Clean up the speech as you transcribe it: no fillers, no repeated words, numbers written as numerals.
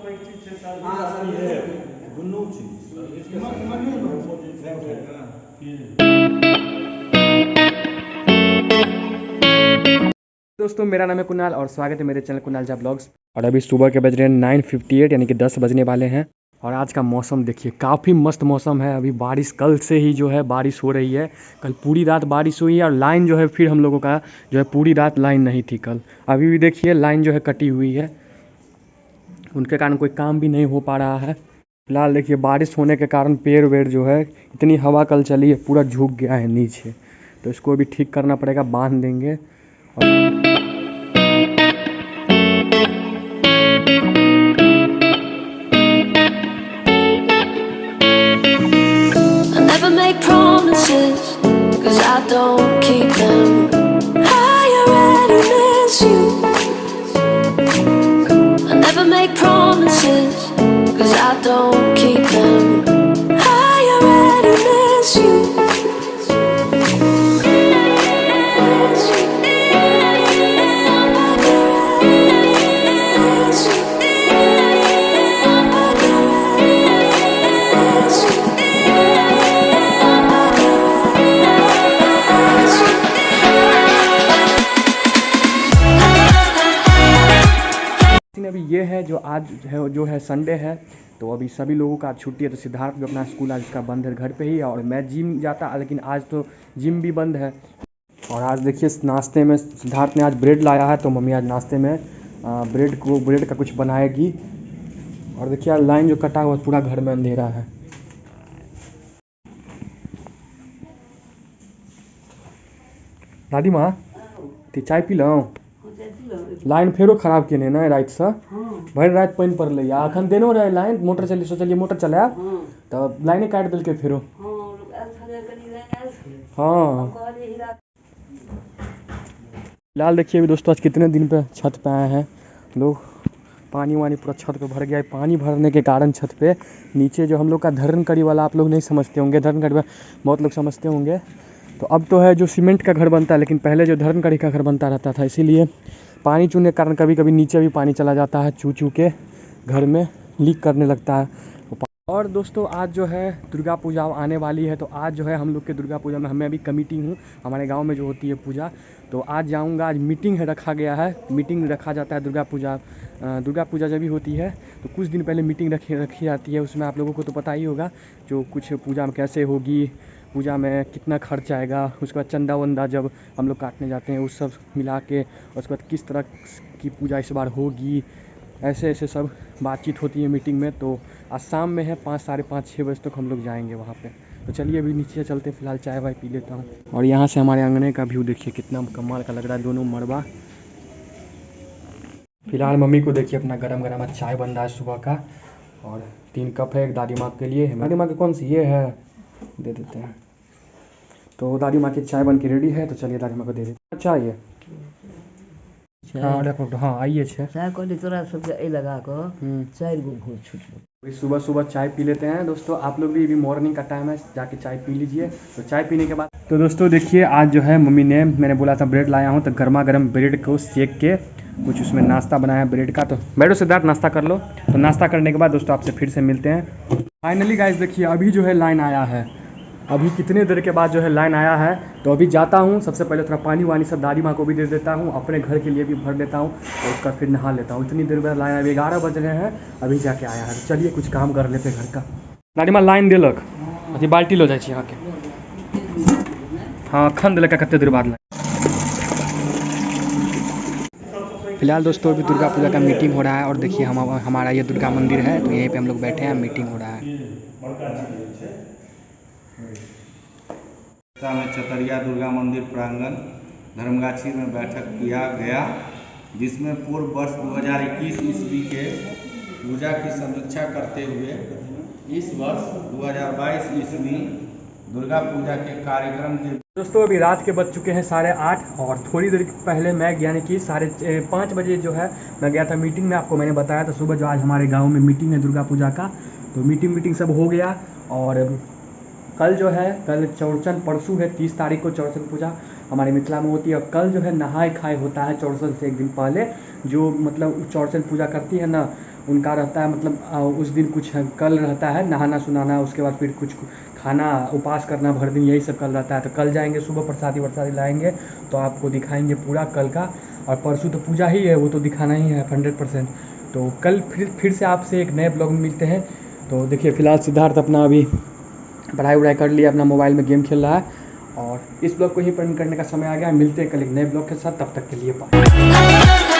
दोस्तों मेरा नाम है कुणाल और स्वागत है मेरे चैनल कुणाल झा ब्लॉग्स। और अभी सुबह के बज रहे हैं 9:58 यानी कि 10 बजने वाले हैं। और आज का मौसम देखिए काफ़ी मस्त मौसम है। अभी बारिश कल से ही जो है बारिश हो रही है। कल पूरी रात बारिश हुई है और लाइन जो है फिर हम लोगों का जो है पूरी रात लाइन नहीं थी कल। अभी भी देखिए लाइन जो है कटी हुई है, उनके कारण कोई काम भी नहीं हो पा रहा है। फिलहाल देखिए बारिश होने के कारण पेड़ वेड़ जो है इतनी हवा कल चली है पूरा झुक गया है नीचे, तो इसको भी ठीक करना पड़ेगा, बांध देंगे। Make promises, 'cause I don't keep them. I already miss you. I never make promises, 'cause I don't keep them. I already miss you. अभी ये है जो है संडे है, तो अभी सभी लोगों का छुट्टी है। तो सिद्धार्थ भी अपना स्कूल आज का बंद है, घर पे ही। और मैं जिम जाता, लेकिन आज तो जिम भी बंद है। और आज देखिए नाश्ते में सिद्धार्थ ने आज ब्रेड लाया है, तो मम्मी आज नाश्ते में ब्रेड का कुछ बनाएगी। और देखिए आज लाइन जो कटा हुआ पूरा घर में अंधेरा है। दादी माँ चाय पी लो। लाइन फेरो खराब केने ना रात से, भर रात पानी पड़ल अखन देनो रहे लाइन, मोटर चली सोचलिए मोटर चलाया तो लाइने काट दिल फेरो। हाँ फिलहाल देखिए अभी दोस्तों आज कितने दिन पे छत पे आए हैं लोग। पानी वानी पूरा छत पे भर गया है। पानी भरने के कारण छत पे नीचे जो हम लोग का धर्म कड़ी वाला आप लोग नहीं समझते होंगे, धर्म कड़ी बहुत लोग समझते होंगे। तो अब तो है जो सीमेंट का घर बनता है, लेकिन पहले जो धर्म कड़ी का घर बनता रहता था, इसीलिए पानी चूने के कारण कभी कभी नीचे भी पानी चला जाता है, चू चू के घर में लीक करने लगता है। और दोस्तों आज जो है दुर्गा पूजा आने वाली है, तो आज जो है हम लोग के दुर्गा पूजा में हमें अभी कमेटी हूँ हमारे गांव में जो होती है पूजा, तो आज जाऊंगा। आज मीटिंग है, रखा गया है, मीटिंग रखा जाता है दुर्गा पूजा जब भी होती है तो कुछ दिन पहले मीटिंग रखी जाती है। उसमें आप लोगों को तो पता ही होगा जो कुछ पूजा में कैसे होगी, पूजा में कितना खर्च आएगा, उसके बाद चंदा वंदा जब हम लोग काटने जाते हैं उस सब मिला के, उसके बाद किस तरह की पूजा इस बार होगी, ऐसे सब बातचीत होती है मीटिंग में। तो आज शाम में है 5, साढ़े 5, 6 बजे तक हम लोग जाएंगे वहाँ पे। तो चलिए अभी नीचे चलते, फिलहाल चाय वाय पी लेता हूँ। और यहाँ से हमारे आंगने का व्यू देखिए कितना कमाल का लग रहा है, दोनों मरबा। फिलहाल मम्मी को देखिए अपना गरम गरम चाय बन रहा है सुबह का, और 3 कप है, एक दादी माँ के लिए है। दादी माँ की कौन सी ये है, दे देते हैं। तो दादी माँ की चाय बन के रेडी है, तो चलिए दादी माँ को दे देते हैं चाय। ये हाँ आइए तोरा सबके लगा कर 4 गो भूत छूट। सुबह सुबह चाय पी लेते हैं दोस्तों। आप लोग भी मॉर्निंग का टाइम है, जाके चाय पी लीजिए। तो चाय पीने के बाद तो दोस्तों देखिए आज जो है मम्मी ने, मैंने बोला था ब्रेड लाया हूँ, तो गर्मा गर्म ब्रेड को सेक के कुछ उसमें नाश्ता बनाया ब्रेड का। तो बैठो सिद्धार्थ नाश्ता कर लो। तो नाश्ता करने के बाद दोस्तों आपसे फिर से मिलते हैं। फाइनली गाइस देखिए अभी जो है लाइन आया है, अभी कितने देर के बाद जो है लाइन आया है। तो अभी जाता हूँ, सबसे पहले थोड़ा पानी वानी सब दादी माँ को भी दे देता हूँ, अपने घर के लिए भी भर लेता हूँ, और उसका फिर नहा लेता हूँ। इतनी देर बाद लाइन, अभी 11 बज रहे हैं, अभी जाके आया है। तो चलिए कुछ काम कर लेते घर का। दादी माँ लाइन दिलक, अभी बाल्टी लो जाए यहाँ के। हाँ खन दिलक कते देर बाद लाइन। फिलहाल दोस्तों अभी दुर्गा पूजा का मीटिंग हो रहा है, और देखिए हमारा ये दुर्गा मंदिर है, तो यहीं पे हम लोग बैठे हैं, मीटिंग हो रहा है। में चतरिया दुर्गा मंदिर प्रांगण धर्मगाछी में बैठक किया गया, जिसमें पूर्व वर्ष 2021 ईस्वी के पूजा की समीक्षा करते हुए इस वर्ष 2022 ईस्वी दुर्गा पूजा के कार्यक्रम के दोस्तों अभी रात के बज चुके हैं 8:30, और थोड़ी देर पहले मैं यानी कि 5:30 बजे जो है मैं गया था मीटिंग में। आपको मैंने बताया था सुबह जो आज हमारे गांव में मीटिंग है दुर्गा पूजा का, तो मीटिंग सब हो गया। और कल जो है, कल चौरचन, परसों है 30 तारीख को चौरचन पूजा हमारे मिथिला में होती है। और कल जो है नहाय खाए होता है चौरचन से एक दिन पहले। जो मतलब चौरचन पूजा करती है ना, उनका रहता है, मतलब उस दिन कुछ कल रहता है नहाना सुनाना, उसके बाद फिर कुछ खाना उपास करना भर दिन, यही सब कल रहता है। तो कल जाएंगे सुबह प्रसादी वरसादी लाएंगे तो आपको दिखाएंगे पूरा कल का। और परसों तो पूजा ही है, वो तो दिखाना ही है 100%। तो कल फिर से आपसे एक नए ब्लॉग में मिलते हैं। तो देखिए फिलहाल सिद्धार्थ अपना अभी पढ़ाई वढ़ाई कर लिया, अपना मोबाइल में गेम खेल रहा है, और इस ब्लॉग को ही एंड करने का समय आ गया। मिलते हैं कल एक नए ब्लॉग के साथ, तब तक के लिए बाय।